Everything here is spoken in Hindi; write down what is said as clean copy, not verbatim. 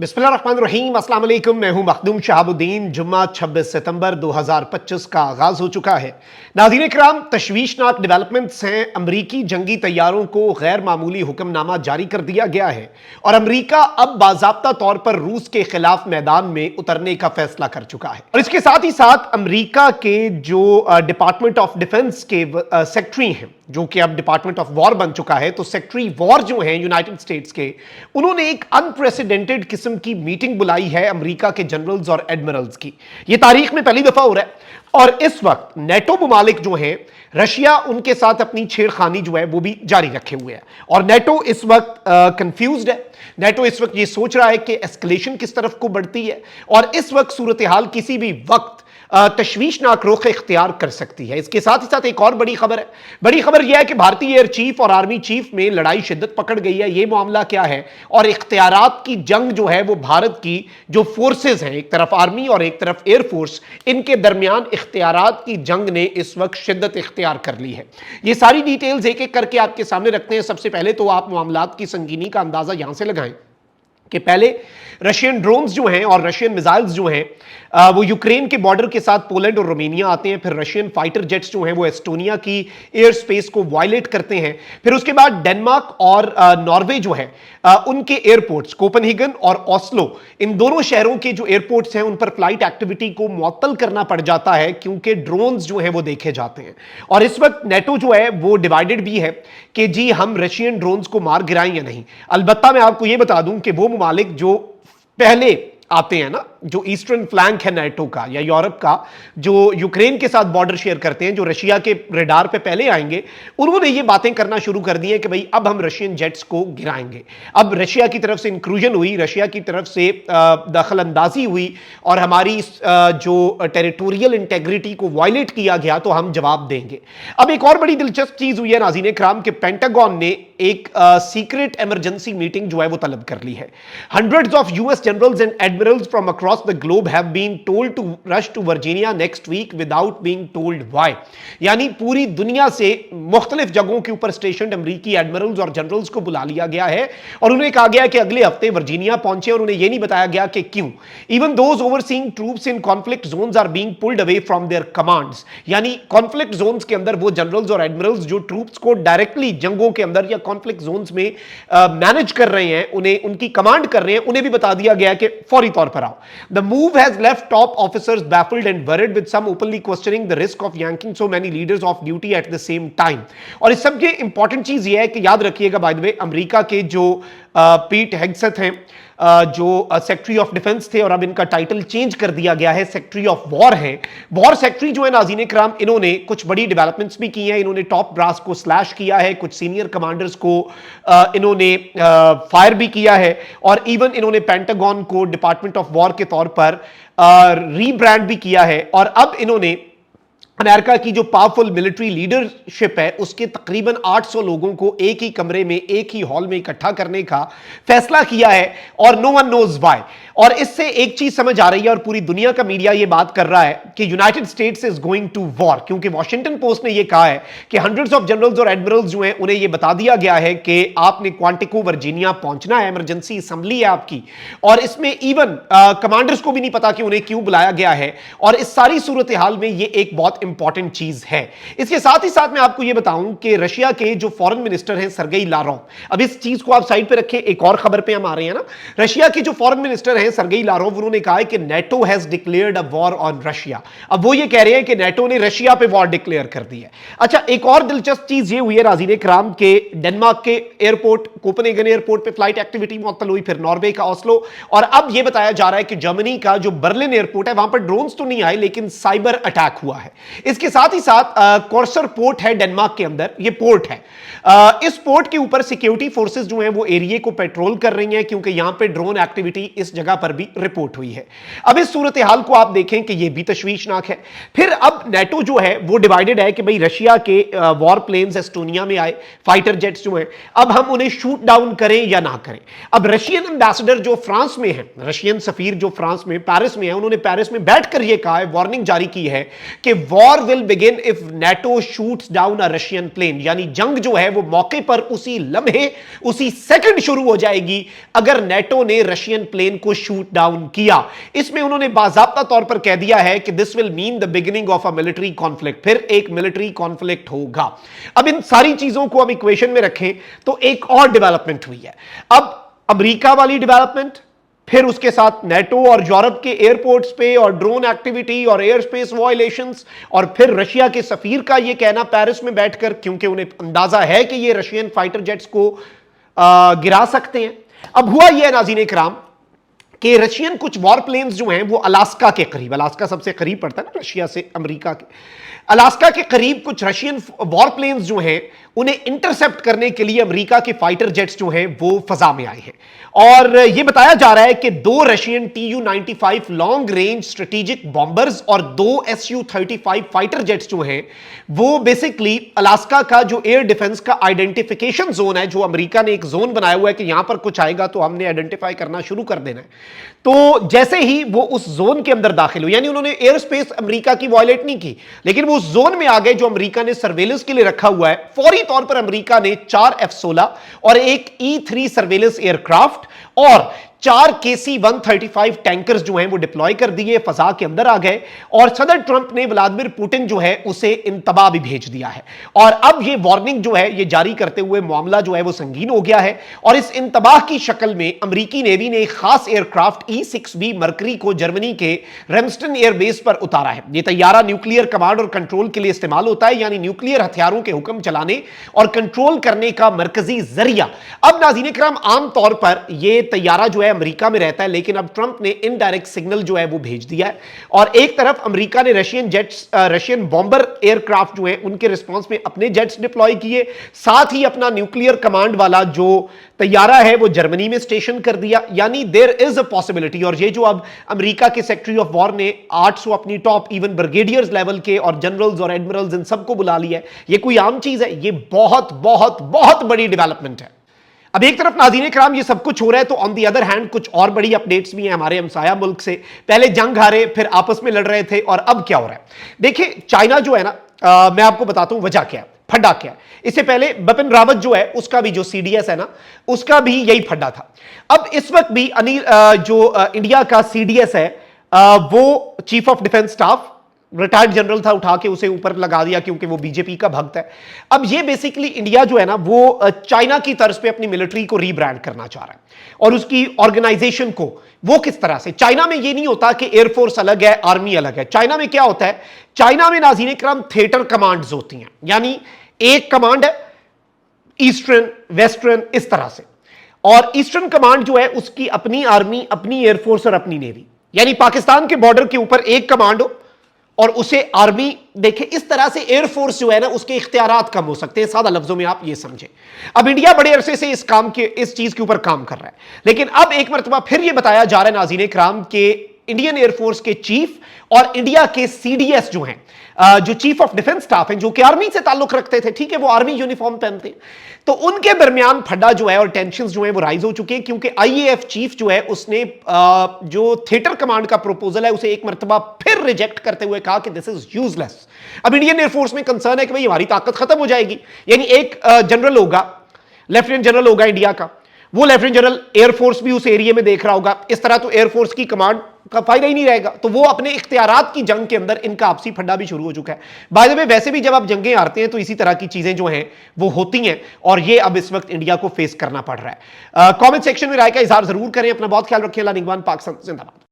बिस्मिल्लाहिर्रहमानिर्रहीम, अस्सलाम वालेकुम। मैं हूं मखदूम शहाबुद्दीन। जुम्मा 26 सितंबर 2025 का आगाज हो चुका है। नाज़रीन इकराम, तशवीशनाक डेवलपमेंट्स हैं। अमरीकी जंगी तैयारों को गैर मामूली हुक्मनामा जारी कर दिया गया है और अमरीका अब बाज़ाब्ता तौर पर रूस के खिलाफ मैदान में उतरने का फैसला कर चुका है। और इसके साथ ही साथ अमरीका के जो डिपार्टमेंट ऑफ डिफेंस के सेक्रेटरी हैं, जो कि अब डिपार्टमेंट ऑफ वॉर बन चुका है, तो सेक्रेटरी वॉर जो हैं यूनाइटेड स्टेट्स के, उन्होंने एक अनप्रेसिडेंटेड किस्म की मीटिंग बुलाई है अमेरिका के जनरल्स और एडमिरल्स की। यह तारीख में पहली दफा हो रहा है और इस वक्त नेटो ममालिक जो हैं, रशिया उनके साथ अपनी छेड़खानी जो है वो भी जारी रखे हुए है और नेटो इस वक्त कंफ्यूज्ड है। नेटो इस वक्त ये सोच रहा है कि एस्केलेशन किस तरफ को बढ़ती है और इस वक्त सूरत हाल किसी भी वक्त तशवीशनाक रुख इख्तियार कर सकती है। इसके साथ ही साथ एक और बड़ी खबर है। बड़ी खबर यह है कि भारतीय एयर चीफ और आर्मी चीफ में लड़ाई शिद्दत पकड़ गई है। यह मामला क्या है और इख्तियारात की जंग जो है वो भारत की जो फोर्सेस हैं, एक तरफ आर्मी और एक तरफ एयरफोर्स, इनके दरमियान इख्तियारात की जंग ने इस वक्त शिद्दत इख्तियार कर ली है। ये सारी डिटेल्स एक एक करके आपके सामने रखते हैं। सबसे पहले तो आप मामलात की संगीनी का अंदाजा यहां से लगाएं कि पहले रशियन ड्रोन्स जो हैं और रशियन मिसाइल्स जो हैं वो यूक्रेन के बॉर्डर के साथ पोलैंड और रोमानिया आते हैं। फिर रशियन फाइटर जेट्स जो हैं वो एस्टोनिया की एयर स्पेस को वायलेट करते हैं। फिर उसके बाद डेनमार्क और नॉर्वे जो है उनके एयरपोर्ट्स कोपेनहेगन और ओस्लो, इन दोनों शहरों के जो एयरपोर्ट्स हैं उन पर फ्लाइट एक्टिविटी को मुअत्तल करना पड़ जाता है क्योंकि ड्रोन्स जो हैं वो देखे जाते हैं। और इस वक्त नेटो जो है वो डिवाइडेड भी है कि जी हम रशियन ड्रोन्स को मार गिराएं या नहीं। अलबत्ता मैं आपको यह बता दूं कि वो ममालिक जो पहले आते हैं ना, जो ईस्टर्न फ्लैंक है नेटो का या यूरोप का, जो यूक्रेन के साथ बॉर्डर शेयर करते हैं, जो रशिया के रडार पे पहले आएंगे, उन्होंने ये बातें करना शुरू कर दी है कि भाई अब हम रशियन जेट्स को गिराएंगे। अब रशिया की तरफ से इंक्लूजन हुई, रशिया की तरफ से दखल अंदाजी हुई और हमारी जो टेरिटोरियल इंटेग्रिटी को वायलेट किया गया तो हम जवाब देंगे। अब एक और बड़ी दिलचस्प चीज हुई है नाज़रीन इकराम के पेंटागन ने एक सीक्रेट इमरजेंसी मीटिंग जो है वो तलब कर ली है। Hundreds of US generals and admirals from across the globe have been told to rush to Virginia next week without being told why. यानी पूरी दुनिया से मुख्तलिफ जगहों के ऊपर स्टेशन अमरीकी एडमिरल्स और जनरल्स को बुला लिया गया है और उन्हें कहा गया कि अगले हफ्ते वर्जीनिया पहुंचे और उन्हें यह नहीं बताया गया कि क्यों। Even those overseeing troops in conflict zones are being pulled away from their commands. यानी कॉन्फ्लिक्ट जोन्स के अंदर वो जनरल्स और एडमिरल्स जो ट्रूप्स को डायरेक्टली जंगों के अंदर या कॉन्फ्लिक्ट जोन्स में मैनेज कर रहे हैं, उन्हें उनकी कमांड कर रहे हैं, उन्हें भी बता दिया गया कि फौरी तौर पर आओ। The move has left top officers baffled and worried with some openly questioning the risk of yanking so many leaders of duty at the same time. और इस सबके इंपॉर्टेंट चीज यह है कि याद रखिएगा बाय द वे, अमेरिका के जो पीट हेग्सेथ हैं, जो सेक्रेटरी ऑफ डिफेंस थे और अब इनका टाइटल चेंज कर दिया गया है, सेक्रेटरी ऑफ वॉर है। वॉर सेक्रेटरी जो है नाज़रीन इकराम, इन्होंने कुछ बड़ी डेवलपमेंट्स भी की हैं। इन्होंने टॉप ब्रास को स्लैश किया है, कुछ सीनियर कमांडर्स को इन्होंने फायर भी किया है और इवन इन्होंने पेंटागन को डिपार्टमेंट ऑफ वॉर के तौर पर रीब्रांड भी किया है। और अब इन्होंने अमेरिका की जो पावरफुल मिलिट्री लीडरशिप है उसके तकरीबन 800 लोगों को एक ही कमरे में, एक ही हॉल में इकट्ठा करने का फैसला किया है और नो वन नोज व्हाई। और इससे एक चीज समझ आ रही है और पूरी दुनिया का मीडिया यह बात कर रहा है कि United States is going to war, क्योंकि वॉशिंगटन पोस्ट ने यह कहा है कि हंड्रेड्स ऑफ जनरल्स और एडमिरल्स जो हैं उन्हें यह बता दिया गया है कि आपने क्वांटिको वर्जीनिया पहुंचना है, इमरजेंसी असेंबली है आपकी। और इसमें इवन कमांडर्स को भी नहीं पता कि उन्हें क्यों बुलाया गया है और इस सारी सूरत हाल में यह एक बहुत इंपॉर्टेंट चीज है। इसके साथ ही साथ मैं आपको यह बताऊं कि रशिया के जो फॉरेन मिनिस्टर हैं सर्गेई लारोव, अब इस चीज को आप साइड पे रखें, एक और खबर पे हम आ रहे हैं ना। रशिया के जो फॉरेन मिनिस्टर हैं सर्गेई लारोव, उन्होंने कहा है कि NATO has declared a war on Russia. अब वो ये कह रहे हैं कि नेटो ने रशिया पे वॉर डिक्लेयर कर दी है। अच्छा, एक और दिलचस्प चीज ये हुई है नाज़रीन इकराम के डेनमार्क के एयरपोर्ट कोपेनहेगन एयरपोर्ट पे फ्लाइट एक्टिविटी मुअत्तल हुई, फिर नॉर्वे का ओस्लो, और अब यह बताया जा रहा है कि जर्मनी का जो बर्लिन एयरपोर्ट है वहां पर ड्रोन्स तो नहीं आए लेकिन साइबर अटैक हुआ है। इसके साथ ही साथ कोर्सर पोर्ट है डेनमार्क के अंदर, ये पोर्ट है। इस पोर्ट के ऊपर सिक्योरिटी फोर्सेस जो हैं वो एरिया को पेट्रोल कर रही हैं क्योंकि यहां पे ड्रोन एक्टिविटी इस जगह पर भी रिपोर्ट हुई है। अब इस सूरत हाल को आप देखें कि यह भी तशवीशनाक है। फिर अब नेटो जो है वो डिवाइडेड है कि भाई रशिया के वॉर प्लेन्स एस्टोनिया में आए, फाइटर जेट्स जो हैं, अब हम उन्हें शूट डाउन करें या ना करें। अब रशियन एम्बेसडर जो फ्रांस में है, रशियन सफीर जो फ्रांस में पेरिस में है, उन्होंने पेरिस में बैठकर यह कहा है, वार्निंग जारी की है कि war will begin if NATO shoots down a Russian plane, यानी जंग जो है वो मौके पर उसी लम्हे उसी सेकंड शुरू हो जाएगी अगर नेटो ने रशियन प्लेन को शूट डाउन किया। इसमें उन्होंने बाज़ाब्ता तौर पर कह दिया है कि this will mean the beginning of a military conflict, फिर एक मिलिट्री कॉन्फ्लिक्ट होगा। अब इन सारी चीजों को हम इक्वेशन में रखें तो एक और डेवलपमेंट हुई है। अब अमेरिका वाली डेवलपमेंट, फिर उसके साथ नेटो और यूरोप के एयरपोर्ट्स पे और ड्रोन एक्टिविटी और एयर स्पेस वायलेशंस, और फिर रशिया के सफीर का यह कहना पेरिस में बैठकर, क्योंकि उन्हें अंदाजा है कि ये रशियन फाइटर जेट्स को गिरा सकते हैं। अब हुआ यह नाज़रीन किराम कि रशियन कुछ वॉर प्लेन्स जो हैं वो अलास्का के करीब, अलास्का सबसे करीब पड़ता है ना रशिया से अमेरिका के, अलास्का के करीब कुछ रशियन वॉर प्लेन्स जो हैं उन्हें इंटरसेप्ट करने के लिए अमेरिका के फाइटर जेट्स जो हैं वो फजा में आए हैं। और यह बताया जा रहा है कि 2 Russian Tu-95 long range strategic bombers और 2 Su-35 फाइटर जेट्स जो हैं वो बेसिकली अलास्का का जो एयर डिफेंस का आइडेंटिफिकेशन जोन है, जो अमेरिका ने एक जोन बनाया हुआ है कि यहां पर कुछ आएगा तो हमने आइडेंटिफाई करना शुरू कर देना है, तो जैसे ही वो उस जोन के अंदर दाखिल हुए, यानी उन्होंने एयर स्पेस अमेरिका की वायलेट नहीं की, लेकिन वो उस जोन में आ गए जो अमेरिका ने सर्वेलेंस के लिए रखा हुआ है। फौरी तौर पर अमेरिका ने 4 F-16 और एक E-3 सर्वेलेंस एयरक्राफ्ट और 4 KC-135 टैंकर्स जो हैं वो डिप्लॉय कर दिए, फजा के अंदर आ गए, और सदर ट्रंप ने व्लादिमीर पुतिन जो है उसे इंतबाह भी भेज दिया है। और अब ये वार्निंग जो है ये जारी करते हुए मामला जो है वो संगीन हो गया है, और इस इंतबाह की शक्ल में अमेरिकी नेवी ने एक खास एयरक्राफ्ट E-6B मर्करी को जर्मनी के रेमस्टन एयरबेस पर उतारा है। यह तैयारा न्यूक्लियर कमांड और कंट्रोल के लिए इस्तेमाल होता है, यानी न्यूक्लियर हथियारों के हुक्म चलाने और कंट्रोल करने का मरकजी जरिया। अब नाज़रीन किराम, आमतौर पर यह तैयारा जो है अमेरिका में रहता है, लेकिन अब ट्रंप ने इनडायरेक्ट सिग्नल जो है वो भेज दिया है, और एक तरफ अमेरिका ने रशियन बॉम्बर एयरक्राफ्ट जो है उनके रिस्पांस में अपने जेट्स डिप्लॉय किए, साथ ही अपना न्यूक्लियर कमांड वाला जो तैयारा है वो जर्मनी में स्टेशन कर दिया। यानी देयर इज अ पॉसिबिलिटी, और ये जो अब अमेरिका के सेक्रेटरी ऑफ वॉर ने 800 अपनी टॉप इवन ब्रिगेडियर्स लेवल के और जनरल्स और एडमिरल्स इन सबको बुला लिया है, ये कोई आम चीज है, ये बहुत बहुत बहुत बड़ी डेवलपमेंट है। अब एक तरफ नाज़रीन किराम ये सब कुछ हो रहा है, तो ऑन दी अदर हैंड कुछ और बड़ी अपडेट्स भी हैं हमारे हमसाया मुल्क से। पहले जंग हारे, फिर आपस में लड़ रहे थे, और अब क्या हो रहा है देखिए। चाइना जो है ना, मैं आपको बताता हूं वजह क्या है, फड्डा क्या है। इससे पहले बिपिन रावत जो है उसका भी जो CDS है ना, उसका भी यही फड्डा था। अब इस वक्त भी अनिल जो इंडिया का CDS है, वो chief of defence staff retired general था, उठा के उसे ऊपर लगा दिया क्योंकि वो बीजेपी का भक्त है। अब ये बेसिकली इंडिया जो है ना वो चाइना की तर्ज पे अपनी मिलिट्री को रीब्रांड करना चाह रहा है, और उसकी ऑर्गेनाइजेशन को वो किस तरह से। चाइना में ये नहीं होता कि एयरफोर्स अलग है आर्मी अलग है। चाइना में क्या होता है, चाइना में नाज़रीन किराम थिएटर कमांड्स होती हैं, यानी एक कमांड है ईस्टर्न वेस्टर्न इस तरह से, और ईस्टर्न कमांड जो है उसकी अपनी आर्मी, अपनी एयरफोर्स और अपनी नेवी, यानी पाकिस्तान के बॉर्डर के ऊपर एक कमांड हो और उसे आर्मी देखे। इस तरह से एयरफोर्स जो है ना उसके इख्तियारात कम हो सकते हैं, सादा लफ्जों में आप ये समझें। अब इंडिया बड़े अरसे से इस चीज के ऊपर काम कर रहा है, लेकिन अब एक मरतबा फिर यह बताया जा रहा है नाज़रीन किराम के इंडियन एयरफोर्स के चीफ और इंडिया के CDS जो हैं, जो चीफ ऑफ डिफेंस स्टाफ हैं, जो कि आर्मी से ताल्लुक रखते थे, ठीक है, वो आर्मी यूनिफॉर्म पहनते हैं, तो उनके दरमियान फड्डा जो है और टेंशन जो है वो राइज हो चुके हैं, क्योंकि IAF चीफ जो है उसने जो थिएटर कमांड का प्रपोजल है उसे एक मरतबा फिर रिजेक्ट करते हुए कहा कि दिस इज यूजलेस। अब इंडियन एयरफोर्स में कंसर्न है कि भाई हमारी ताकत खत्म हो जाएगी, यानी एक जनरल होगा, लेफ्टिनेंट जनरल होगा इंडिया का, वो लेफ्टिनेंट जनरल एयरफोर्स भी उस एरिया में देख रहा होगा, इस तरह तो एयरफोर्स की कमांड का फायदा ही नहीं रहेगा, तो वो अपने इख्तियारात की जंग के अंदर इनका आपसी फड्डा भी शुरू हो चुका है। बाय द वे वैसे भी जब आप जंगें हारते हैं तो इसी तरह की चीजें जो हैं वो होती हैं, और ये अब इस वक्त इंडिया को फेस करना पड़ रहा है। कमेंट सेक्शन में राय का इजहार जरूर करें, अपना बहुत ख्याल रखिए। अल्लाह निगहबान, पाकिस्तान जिंदाबाद।